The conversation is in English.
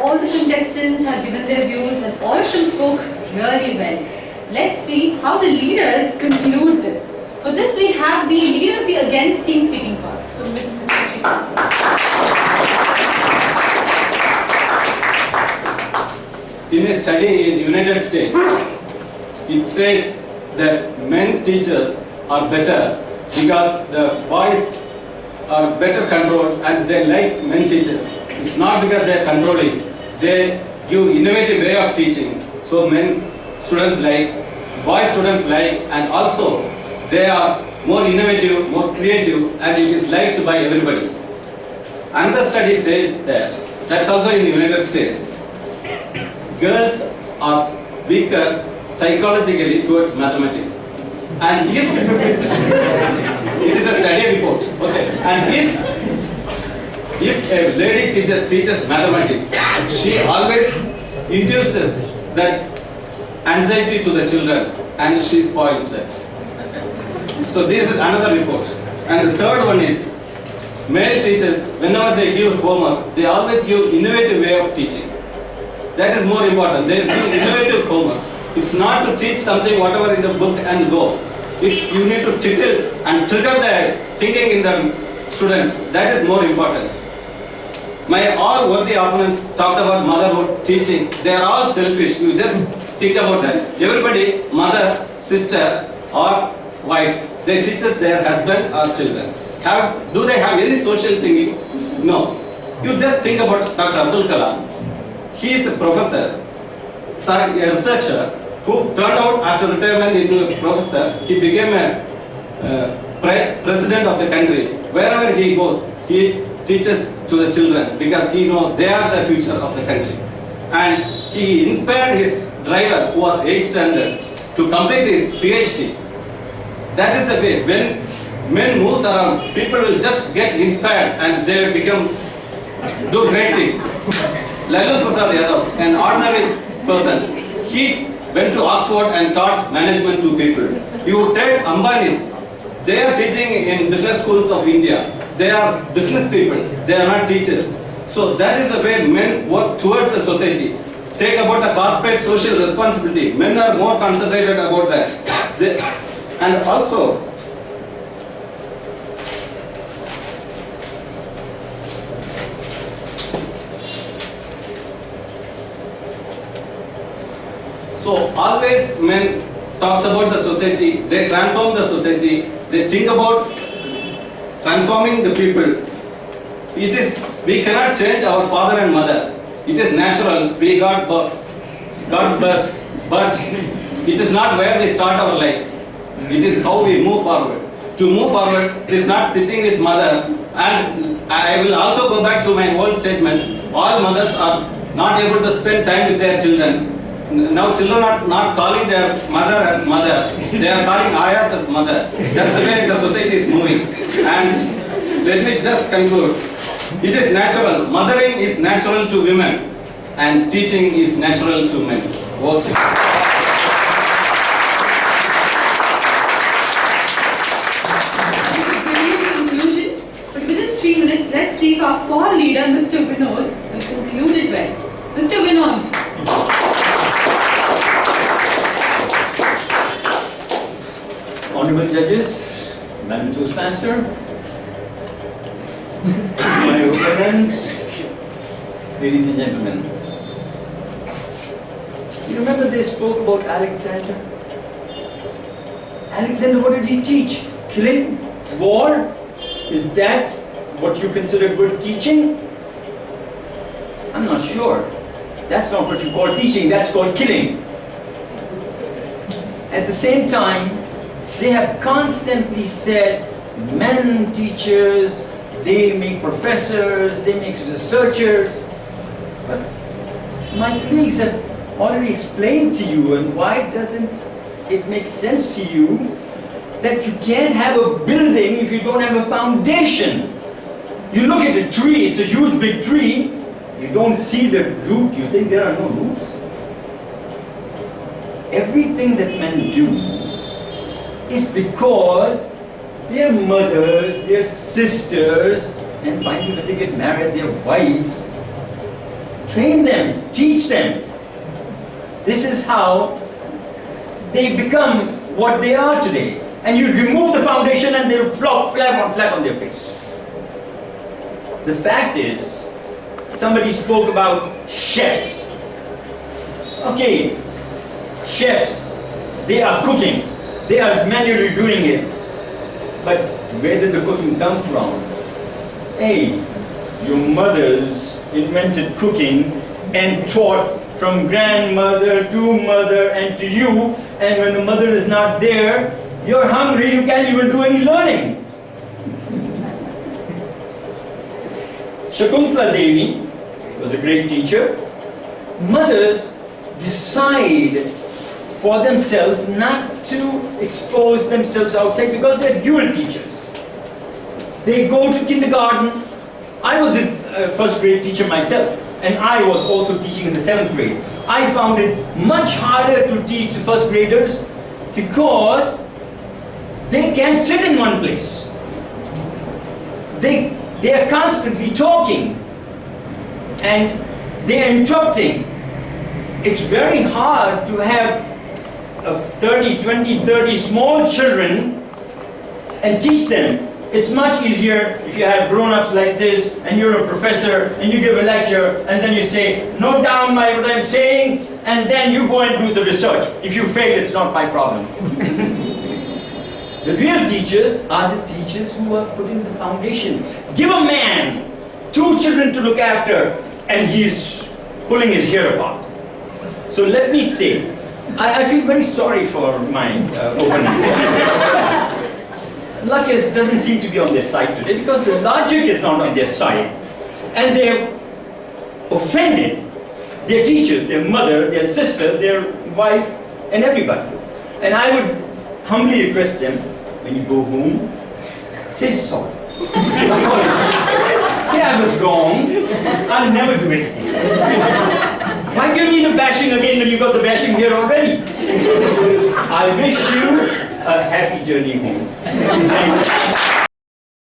All the contestants have given their views and all of them spoke really well. Let's see how the leaders conclude this. For this we have the leader of the against team speaking first. So Mr. Vetriselvan. In a study in United States, it says that men teachers are better because the boys are better controlled and they like men teachers. It's not because they are controlling. They give innovative way of teaching. So men students like, boy students like, and also they are more innovative, more creative, and it is liked by everybody. Another study says that's also in the United States, girls are weaker psychologically towards mathematics. And if it is a study report, okay, and if a lady teacher teaches mathematics, she always induces that anxiety to the children and she spoils that. So this is another report. And the third one is, male teachers, whenever they give homework, they always give innovative way of teaching. That is more important. They give innovative homework. It's not to teach something whatever in the book and go. It's you need to tickle and trigger the thinking in the students. That is more important. My all worthy opponents talked about motherhood, teaching. They are all selfish. You just think about that. Everybody, mother, sister or wife, they teaches their husband or children. Do they have any social thinking? No. You just think about Dr. Abdul Kalam. He is a professor, a researcher, who turned out after retirement into a professor. He became a president of the country. Wherever he goes, he teaches to the children because he knows they are the future of the country. And he inspired his driver, who was 8th standard, to complete his PhD. That is the way. When men moves around, people will just get inspired and they will do great things. Lalu Prasad Yadav, an ordinary person, he went to Oxford and taught management to people. You take Ambanis, they are teaching in business schools of India. They are business people, they are not teachers. So that is the way men work towards the society. Take about the corporate social responsibility. Men are more concentrated about that. And also, so always men talks about the society, they transform the society, they think about transforming the people. We cannot change our father and mother. It is natural, we got birth, but it is not where we start our life. It is how we move forward. To move forward, it is not sitting with mother. And I will also go back to my old statement. All mothers are not able to spend time with their children. Now children are not calling their mother as mother. They are calling ayahs as mother. That's the way the society is moving. And let me just conclude. It is natural. Mothering is natural to women. And teaching is natural to men. Okay. Let's see if our fall leader, Mr. Vinodh, will conclude it well. Mr. Vinodh. Honorable judges, Madam Toastmaster, my opponents, ladies and gentlemen. You remember they spoke about Alexander? Alexander, what did he teach? Killing? War? Is that what you consider good teaching? I'm not sure. That's not what you call teaching, that's called killing. At the same time, they have constantly said men teachers, they make professors, they make researchers. But my colleagues have already explained to you, and why doesn't it make sense to you that you can't have a building if you don't have a foundation? You look at a tree, it's a huge big tree, you don't see the root, you think there are no roots. Everything that men do is because their mothers, their sisters, and finally when they get married, their wives, train them, teach them. This is how they become what they are today. And you remove the foundation and they'll flat on their face. The fact is, somebody spoke about chefs. Okay, chefs, they are cooking. They are manually doing it. But where did the cooking come from? Hey, your mothers invented cooking and taught from grandmother to mother and to you, and when the mother is not there, you're hungry, you can't even do any learning. Shakuntala Devi was a great teacher. Mothers decide for themselves not to expose themselves outside because they're dual teachers. They go to kindergarten. I was a first grade teacher myself, and I was also teaching in the 7th grade. I found it much harder to teach first graders because they can't sit in one place. They are constantly talking and they are interrupting. It's very hard to have 30 small children and teach them. It's much easier if you have grown-ups like this and you're a professor and you give a lecture and then you say, note down what I'm saying, and then you go and do the research. If you fail, it's not my problem. The real teachers are the teachers who are putting the foundation. Give a man 2 children to look after and he's pulling his hair apart. So let me say, I feel very sorry for my opponent. Luck doesn't seem to be on their side today because the logic is not on their side. And they're offended their teachers, their mother, their sister, their wife, and everybody. And I would humbly request them, when you go home, say sorry. Say I was wrong, I'll never do it again. Why do you need a bashing again when you got the bashing here already? I wish you a happy journey home. Thank you.